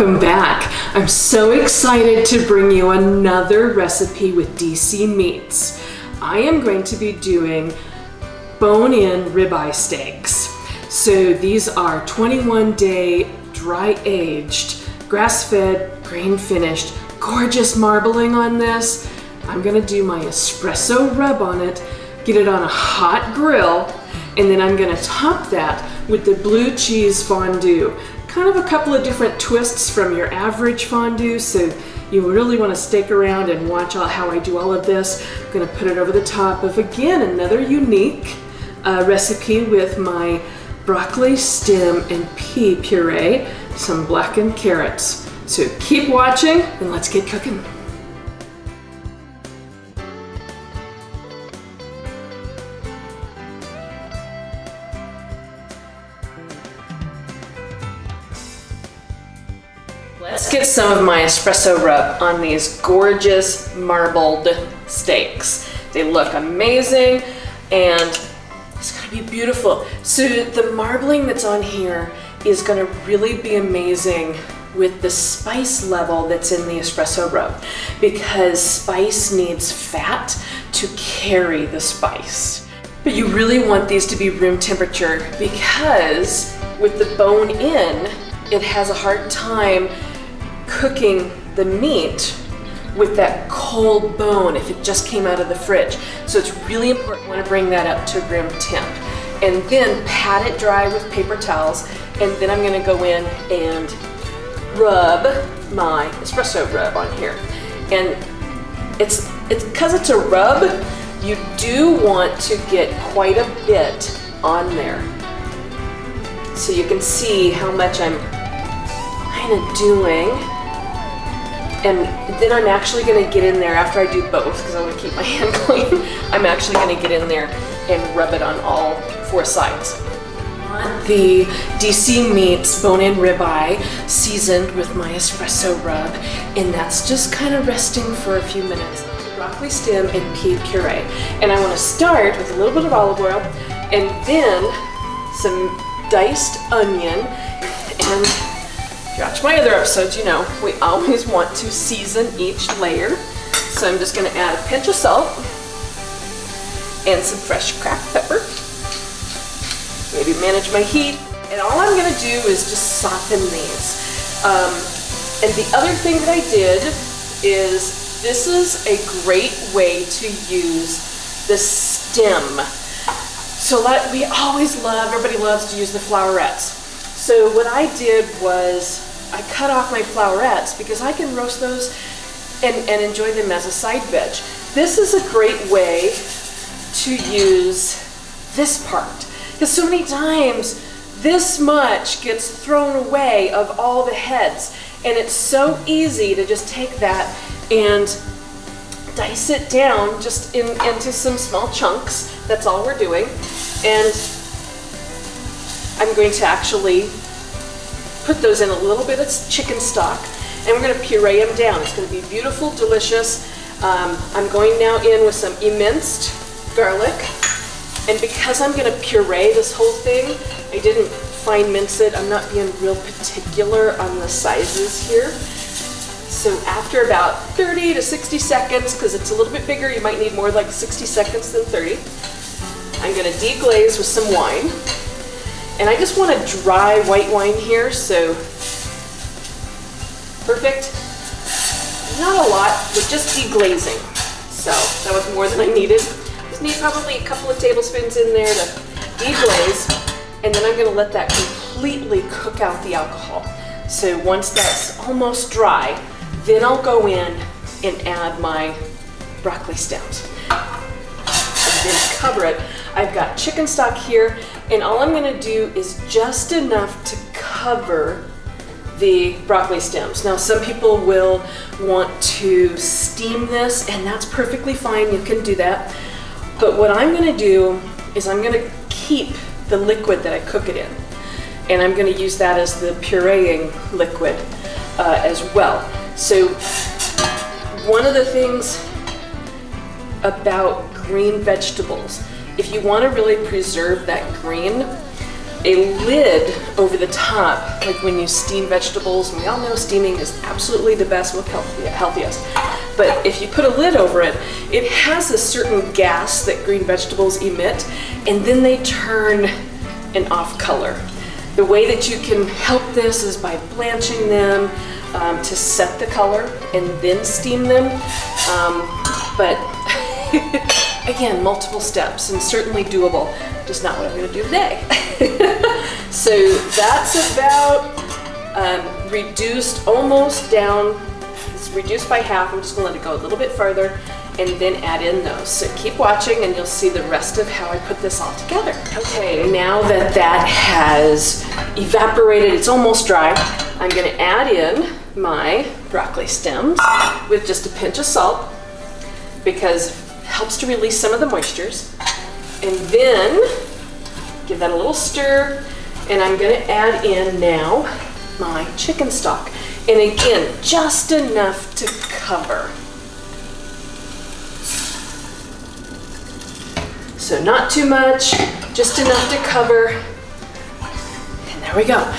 Welcome back. I'm so excited to bring you another recipe with DC Meats. I am going to be doing bone-in ribeye steaks. So these are 21-day dry-aged, grass-fed, grain-finished, gorgeous marbling on this. I'm gonna do my espresso rub on it, get it on a hot grill, and then I'm gonna top that with the blue cheese fondue. Kind of a couple of different twists from your average fondue, so you really want to stick around and watch how I do all of this. I'm going to put it over the top of, again, another unique recipe with my broccoli stem and pea puree, some blackened carrots. So keep watching and let's get cooking. Let's get some of my espresso rub on these gorgeous marbled steaks. They look amazing and it's gonna be beautiful. So the marbling that's on here is gonna really be amazing with the spice level that's in the espresso rub, because spice needs fat to carry the spice. But you really want these to be room temperature, because with the bone in, it has a hard time cooking the meat with that cold bone if it just came out of the fridge. So it's really important. You want to bring that up to room temp. And then pat it dry with paper towels, and then I'm going to go in and rub my espresso rub on here. And it's because it's a rub, you do want to get quite a bit on there. So you can see how much I'm kind of doing. And then I'm actually going to get in there after I do both, because I want to keep my hand clean. I'm actually going to get in there and rub it on all four sides. On the DC Meats bone-in ribeye, seasoned with my espresso rub, and that's just kind of resting for a few minutes. Broccoli stem and pea puree. And I want to start with a little bit of olive oil, and then some diced onion, and watch my other episodes, you know, we always want to season each layer. So I'm just gonna add a pinch of salt and some fresh cracked pepper. Maybe manage my heat. And all I'm gonna do is just soften these. And the other thing that I did is, this is a great way to use the stem. So we always love, everybody loves to use the flowerets. So what I did was, I cut off my flowerets because I can roast those and enjoy them as a side veg. This is a great way to use this part, because so many times this much gets thrown away of all the heads, and it's so easy to just take that and dice it down just into some small chunks. That's all we're doing. And I'm going to actually put those in a little bit of chicken stock, and we're going to puree them down. It's going to be beautiful, delicious. I'm going now in with some minced garlic, and because I'm going to puree this whole thing, I didn't fine mince it. I'm not being real particular on the sizes here. So after about 30 to 60 seconds, because it's a little bit bigger, you might need more like 60 seconds than 30, I'm going to deglaze with some wine. And I just want a dry white wine here, so perfect. Not a lot, but just deglazing. So that was more than I needed. Just need probably a couple of tablespoons in there to deglaze, and then I'm gonna let that completely cook out the alcohol. So once that's almost dry, then I'll go in and add my broccoli stems. And then cover it. I've got chicken stock here, and all I'm gonna do is just enough to cover the broccoli stems. Now, some people will want to steam this, and that's perfectly fine, you can do that. But what I'm gonna do is I'm gonna keep the liquid that I cook it in, and I'm gonna use that as the pureeing liquid as well. So one of the things about green vegetables, if you want to really preserve that green, a lid over the top, like when you steam vegetables, and we all know steaming is absolutely the best, with healthiest. But if you put a lid over it, it has a certain gas that green vegetables emit, and then they turn an off color. The way that you can help this is by blanching them to set the color and then steam them. But again, multiple steps and certainly doable, just not what I'm gonna do today. So that's about reduced almost down. It's reduced by half. I'm just gonna let it go a little bit further and then add in those. So keep watching and you'll see the rest of how I put this all together. Okay, now that that has evaporated, it's almost dry, I'm gonna add in my broccoli stems with just a pinch of salt, because it helps to release some of the moistures. And then give that a little stir, and I'm gonna add in now my chicken stock. And again, just enough to cover. So not too much, just enough to cover. And there we go.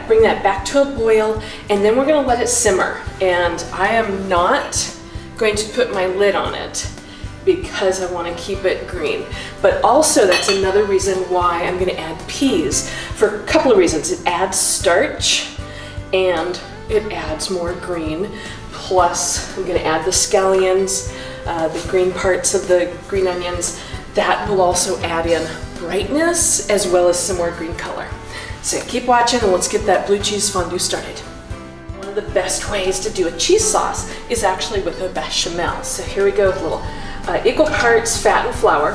Bring that back to a boil, and then we're gonna let it simmer. And I am not going to put my lid on it because I want to keep it green. But also that's another reason why I'm going to add peas, for a couple of reasons. It adds starch and it adds more green. Plus I'm going to add the scallions, the green parts of the green onions. That will also add in brightness as well as some more green color. So keep watching and let's get that blue cheese fondue started. One of the best ways to do a cheese sauce is actually with a bechamel. So here we go with a little equal parts fat and flour,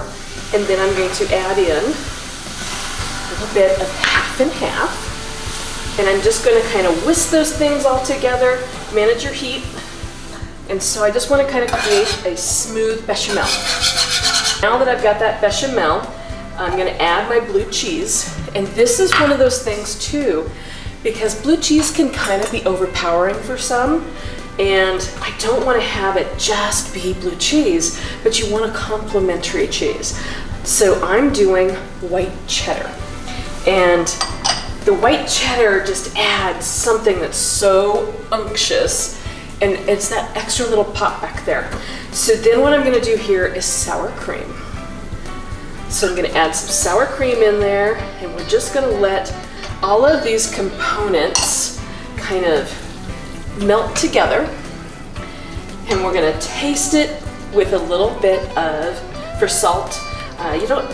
and then I'm going to add in a little bit of half and half, and I'm just going to kind of whisk those things all together, manage your heat, and so I just want to kind of create a smooth bechamel. Now that I've got that bechamel, I'm going to add my blue cheese, and this is one of those things too, because blue cheese can kind of be overpowering for some. And I don't want to have it just be blue cheese, but you want a complementary cheese. So I'm doing white cheddar. And the white cheddar just adds something that's so unctuous, and it's that extra little pop back there. So then what I'm going to do here is sour cream. So I'm going to add some sour cream in there, and we're just going to let all of these components kind of melt together, and we're going to taste it with a little bit of, for salt.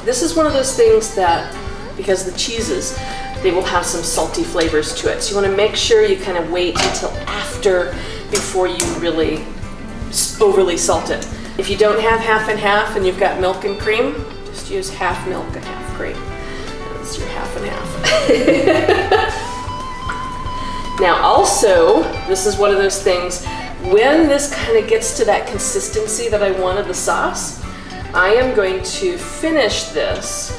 This is one of those things that, because the cheeses, they will have some salty flavors to it. So you want to make sure you kind of wait until after before you really overly salt it. If you don't have half and half and you've got milk and cream, just use half milk and half cream. That's your half and half. Now also, this is one of those things, when this kind of gets to that consistency that I wanted the sauce, I am going to finish this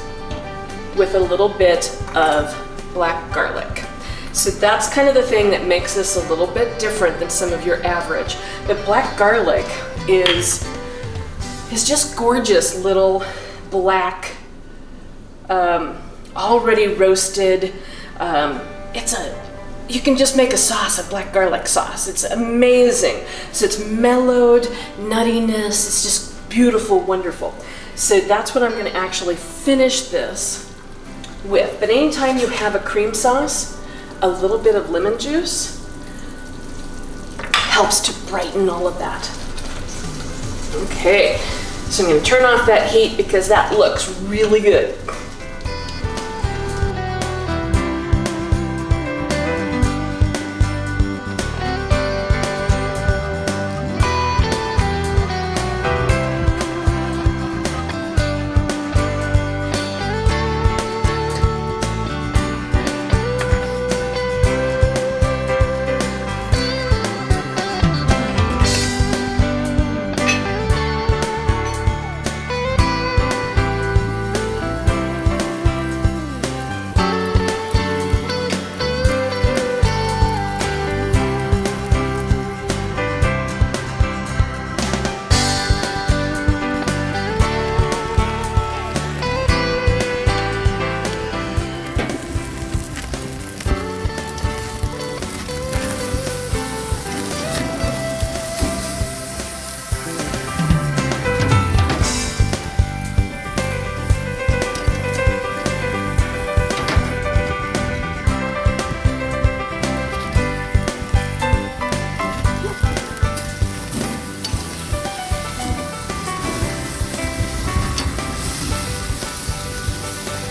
with a little bit of black garlic. So that's kind of the thing that makes this a little bit different than some of your average. But black garlic is just gorgeous little black, already roasted. You can just make a sauce, a black garlic sauce. It's amazing. So it's mellowed, nuttiness, it's just beautiful, wonderful. So that's what I'm gonna actually finish this with. But anytime you have a cream sauce, a little bit of lemon juice helps to brighten all of that. Okay, so I'm gonna turn off that heat because that looks really good.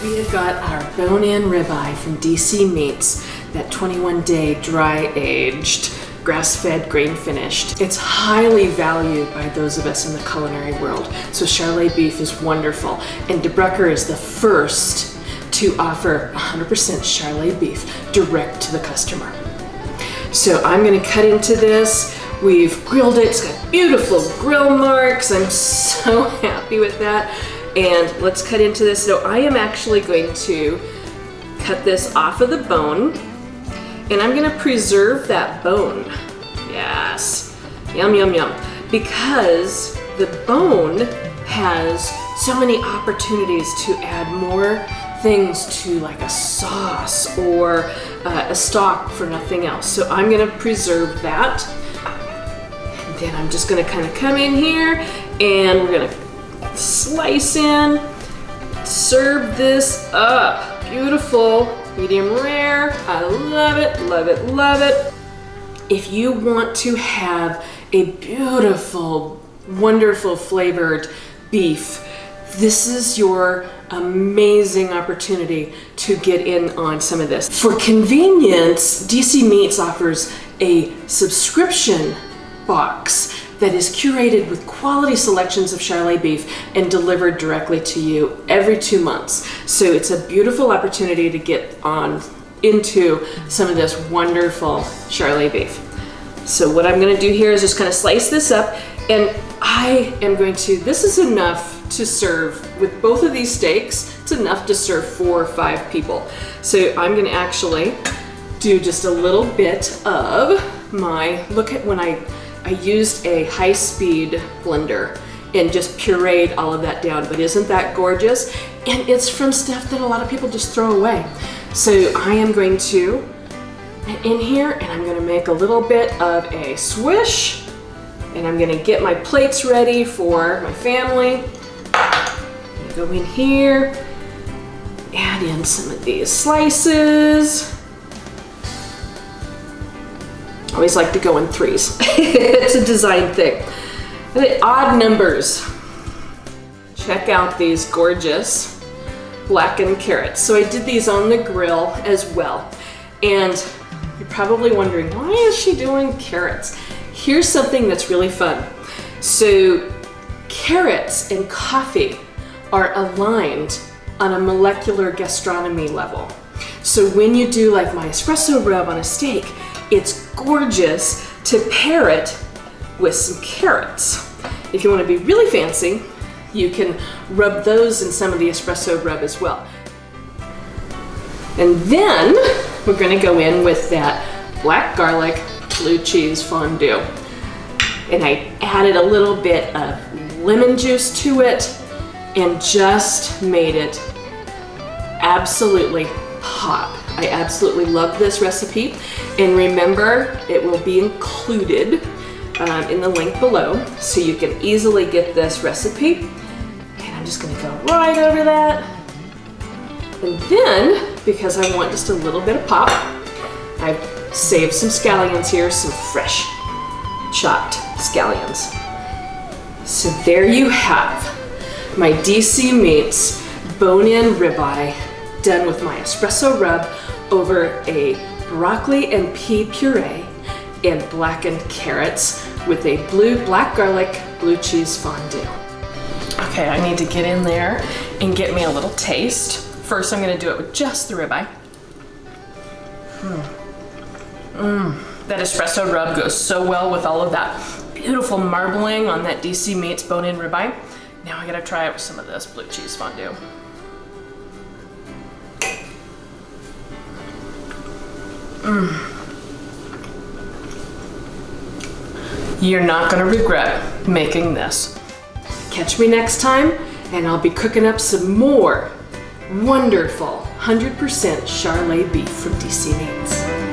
We have got our bone-in ribeye from DC Meats, that 21-day dry-aged, grass-fed, grain-finished. It's highly valued by those of us in the culinary world. So Charolais beef is wonderful. And DeBrucker is the first to offer 100% Charolais beef direct to the customer. So I'm gonna cut into this. We've grilled it. It's got beautiful grill marks. I'm so happy with that. And let's cut into this. So I am actually going to cut this off of the bone, and I'm gonna preserve that bone. Yes, yum, yum, yum. Because the bone has so many opportunities to add more things to, like a sauce or a stock for nothing else. So I'm gonna preserve that. And then I'm just gonna kind of come in here and we're gonna slice in, serve this up. Beautiful, medium rare. I love it, love it, love it. If you want to have a beautiful, wonderful flavored beef, this is your amazing opportunity to get in on some of this. For convenience, DC Meats offers a subscription box that is curated with quality selections of Charolais beef and delivered directly to you every 2 months. So it's a beautiful opportunity to get on into some of this wonderful Charolais beef. So what I'm gonna do here is just kind of slice this up, and I am going to, this is enough to serve with both of these steaks. It's enough to serve 4 or 5 people. So I'm gonna actually do just a little bit of my, look at when I used a high-speed blender and just pureed all of that down, but isn't that gorgeous? And it's from stuff that a lot of people just throw away. So I am going to, in here, and I'm gonna make a little bit of a swish, and I'm gonna get my plates ready for my family. Go in here, add in some of these slices. I always like to go in 3s. It's a design thing. And the odd numbers. Check out these gorgeous blackened carrots. So I did these on the grill as well. And you're probably wondering, why is she doing carrots? Here's something that's really fun. So carrots and coffee are aligned on a molecular gastronomy level. So when you do like my espresso rub on a steak, it's gorgeous to pair it with some carrots. If you want to be really fancy, you can rub those in some of the espresso rub as well. And then we're going to go in with that black garlic blue cheese fondue. And I added a little bit of lemon juice to it and just made it absolutely pop. I absolutely love this recipe. And remember, it will be included in the link below, so you can easily get this recipe. And I'm just gonna go right over that. And then, because I want just a little bit of pop, I've saved some scallions here, some fresh chopped scallions. So there you have my DC Meats bone-in ribeye done with my espresso rub over a broccoli and pea puree and blackened carrots with a black garlic blue cheese fondue. Okay, I need to get in there and get me a little taste. First, I'm gonna do it with just the ribeye. That espresso rub goes so well with all of that beautiful marbling on that DC Meats bone-in ribeye. Now I gotta try it with some of this blue cheese fondue. You're not gonna regret making this. Catch me next time, and I'll be cooking up some more wonderful 100% Charolais beef from DC Meats.